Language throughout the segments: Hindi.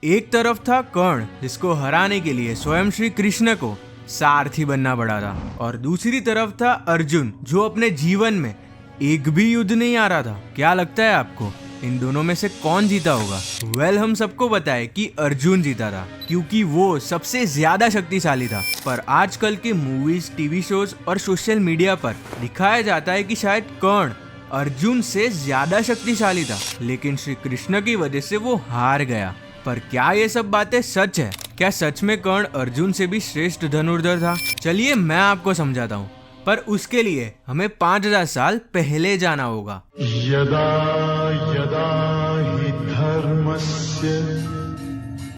एक तरफ था कर्ण, जिसको हराने के लिए स्वयं श्री कृष्ण को सारथी बनना पड़ा था, और दूसरी तरफ था अर्जुन, जो अपने जीवन में एक भी युद्ध नहीं आ रहा था। क्या लगता है आपको इन दोनों में से कौन जीता होगा? हम सबको पता है कि अर्जुन जीता था, क्योंकि वो सबसे ज्यादा शक्तिशाली था। पर आजकल के मूवीज, टीवी शोज और सोशल मीडिया पर दिखाया जाता है कि शायद कर्ण अर्जुन से ज्यादा शक्तिशाली था, लेकिन श्री कृष्ण की वजह से वो हार गया। पर क्या ये सब बातें सच है? क्या सच में कर्ण अर्जुन से भी श्रेष्ठ धनुर्धर था? चलिए मैं आपको समझाता हूँ, पर उसके लिए हमें 5000 साल पहले जाना होगा। यदा यदा हि धर्मस्य।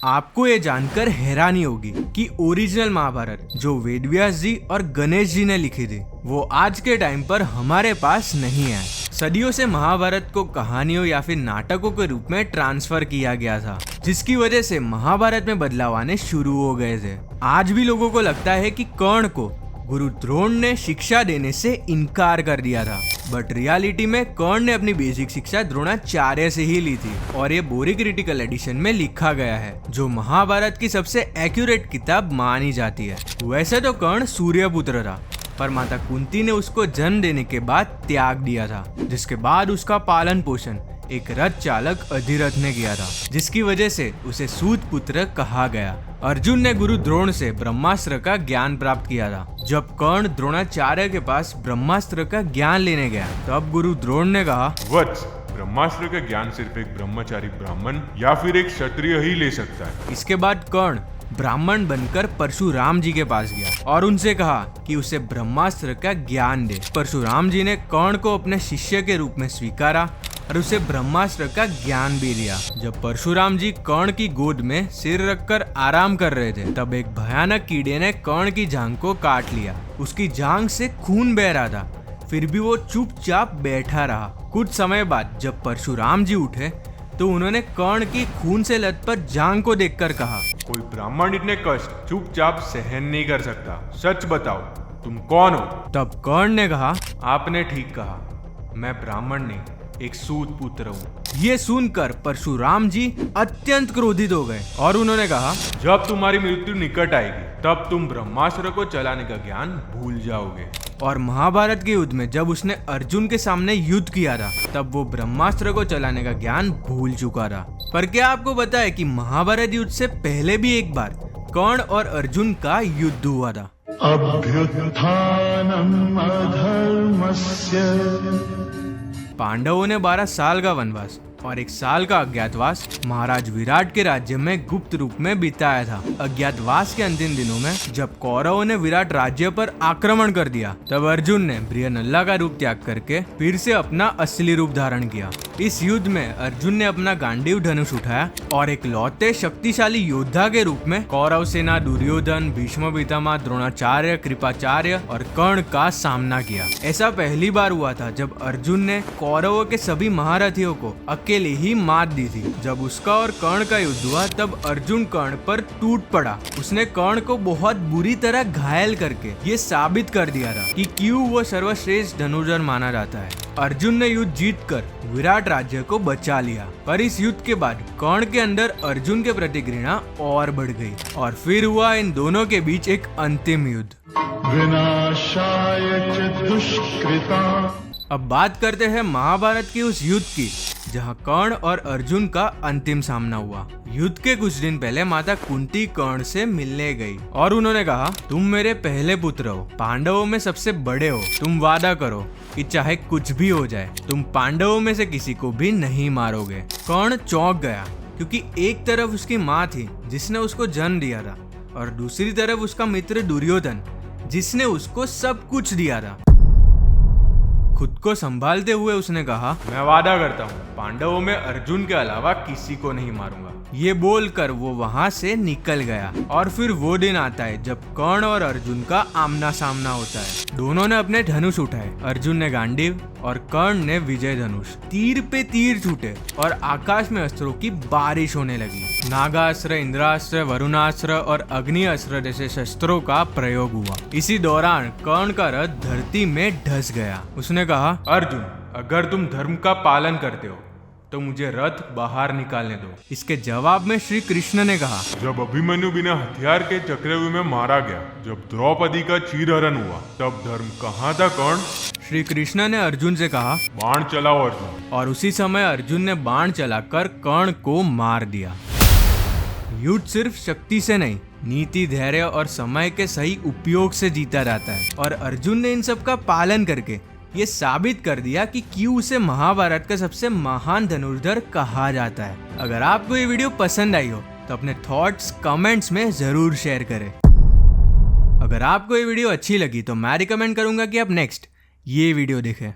आपको ये जानकर हैरानी होगी कि ओरिजिनल महाभारत जो वेदव्यास जी और गणेश जी ने लिखी थी, वो आज के टाइम पर हमारे पास नहीं है। सदियों से महाभारत को कहानियों या फिर नाटकों के रूप में ट्रांसफर किया गया था, जिसकी वजह से महाभारत में बदलाव आने शुरू हो गए थे। आज भी लोगों को लगता है कि कर्ण को गुरु द्रोण ने शिक्षा देने से इनकार कर दिया था, बट रियलिटी में कर्ण ने अपनी बेसिक शिक्षा द्रोणाचार्य से ही ली थी, और ये बोरी क्रिटिकल एडिशन में लिखा गया है, जो महाभारत की सबसे एक्यूरेट किताब मानी जाती है। वैसे तो कर्ण सूर्यपुत्र था, पर माता कुंती ने उसको जन्म देने के बाद त्याग दिया था, जिसके बाद उसका पालन पोषण एक रथ चालक अधिरथ ने किया था, जिसकी वजह से उसे सूत पुत्र कहा गया। अर्जुन ने गुरु द्रोण से ब्रह्मास्त्र का ज्ञान प्राप्त किया था। जब कर्ण द्रोणाचार्य के पास ब्रह्मास्त्र का ज्ञान लेने गया, तब गुरु द्रोण ने कहा, वत्स, ब्रह्मास्त्र का ज्ञान सिर्फ एक ब्रह्मचारी ब्राह्मण या फिर एक क्षत्रिय ही ले सकता है। इसके बाद कर्ण ब्राह्मण बनकर परशुराम जी के पास गया और उनसे कहा कि उसे ब्रह्मास्त्र का ज्ञान दे। परशुराम जी ने कर्ण को अपने शिष्य के रूप में स्वीकारा और उसे ब्रह्मास्त्र का ज्ञान भी दिया। जब परशुराम जी कर्ण की गोद में सिर रखकर आराम कर रहे थे, तब एक भयानक कीड़े ने कर्ण की जांघ को काट लिया। उसकी जांघ से खून बह रहा था, फिर भी वो चुपचाप बैठा रहा। कुछ समय बाद जब परशुराम जी उठे, तो उन्होंने कर्ण की खून से लथपथ जांघ को देखकर कहा, कोई ब्राह्मण इतने कष्ट चुपचाप सहन नहीं कर सकता। सच बताओ, तुम कौन हो? तब कर्ण ने कहा, आपने ठीक कहा, मैं ब्राह्मण नहीं, एक सूत पुत्र हूँ। ये सुनकर परशुराम जी अत्यंत क्रोधित हो गए और उन्होंने कहा, जब तुम्हारी मृत्यु निकट आएगी, तब तुम ब्रह्मास्त्र को चलाने का ज्ञान भूल जाओगे। और महाभारत के युद्ध में जब उसने अर्जुन के सामने युद्ध किया था, तब वो ब्रह्मास्त्र को चलाने का ज्ञान भूल चुका था। पर क्या आपको पता है कि महाभारत युद्ध से पहले भी एक बार कर्ण और अर्जुन का युद्ध हुआ था? अभ्युत्थानम् अधर्मस्य। पांडवों ने 12 साल का वनवास और 1 साल का अज्ञातवास महाराज विराट के राज्य में गुप्त रूप में बिताया था। अज्ञातवास के अंतिम दिनों में जब कौरवों ने विराट राज्य पर आक्रमण कर दिया, तब अर्जुन ने बृहन्नला का रूप त्याग करके फिर से अपना असली रूप धारण किया। इस युद्ध में अर्जुन ने अपना गांडीव धनुष उठाया और एक लौते शक्तिशाली योद्धा के रूप में कौरव सेना दुर्योधन, भीष्म पितामह, द्रोणाचार्य, कृपाचार्य और कर्ण का सामना किया। ऐसा पहली बार हुआ था जब अर्जुन ने कौरवों के सभी महारथियों को अकेले ही मात दी थी। जब उसका और कर्ण का युद्ध हुआ, तब अर्जुन कर्ण पर टूट पड़ा। उसने कर्ण को बहुत बुरी तरह घायल करके ये साबित कर दिया था कि क्यों वो सर्वश्रेष्ठ धनुर्धर माना जाता है। अर्जुन ने युद्ध जीतकर विराट राज्य को बचा लिया, पर इस युद्ध के बाद कर्ण के अंदर अर्जुन के प्रति घृणा और बढ़ गई और फिर हुआ इन दोनों के बीच एक अंतिम युद्ध। विनाशाय च दुष्कृता। अब बात करते हैं महाभारत के उस युद्ध की जहां कर्ण और अर्जुन का अंतिम सामना हुआ। युद्ध के कुछ दिन पहले माता कुंती कर्ण से मिलने गई और उन्होंने कहा, तुम मेरे पहले पुत्र हो, पांडवों में सबसे बड़े हो, तुम वादा करो कि चाहे कुछ भी हो जाए, तुम पांडवों में से किसी को भी नहीं मारोगे। कर्ण चौंक गया, क्योंकि एक तरफ उसकी माँ थी जिसने उसको जन्म दिया था, और दूसरी तरफ उसका मित्र दुर्योधन जिसने उसको सब कुछ दिया था। खुद को संभालते हुए उसने कहा, मैं वादा करता हूँ, पांडवों में अर्जुन के अलावा किसी को नहीं मारूंगा। ये बोलकर वो वहां से निकल गया। और फिर वो दिन आता है जब कर्ण और अर्जुन का आमना सामना होता है। दोनों ने अपने धनुष उठाए, अर्जुन ने गांडीव और कर्ण ने विजय धनुष। तीर पे तीर छूटे और आकाश में अस्त्रों की बारिश होने लगी। नागास्त्र, इंद्रास्त्र, वरुणास्त्र और अग्नि अस्त्र जैसे शस्त्रों का प्रयोग हुआ। इसी दौरान कर्ण का रथ धरती में धंस गया। उसने कहा, अर्जुन, अगर तुम धर्म का पालन करते हो तो मुझे रथ बाहर निकालने दो। इसके जवाब में श्री कृष्ण ने कहा, जब अभिमन्यु बिना हथियार के चक्रव्यूह में मारा गया, जब द्रौपदी का चीरहरण हुआ, तब धर्म कहाँ था कर्ण? श्री कृष्ण ने अर्जुन से कहा, बाण चलाओ अर्जुन। और उसी समय अर्जुन ने बाण चलाकर कर्ण को मार दिया। युद्ध सिर्फ शक्ति से नहीं, नीति, धैर्य और समय के सही उपयोग से जीता जाता है। और अर्जुन ने इन सब का पालन करके ये साबित कर दिया कि क्यों उसे महाभारत का सबसे महान धनुर्धर कहा जाता है। अगर आपको ये वीडियो पसंद आई हो तो अपने थॉट्स कमेंट्स में जरूर शेयर करें। अगर आपको ये वीडियो अच्छी लगी तो मैं रिकमेंड करूंगा कि आप नेक्स्ट ये वीडियो देखें।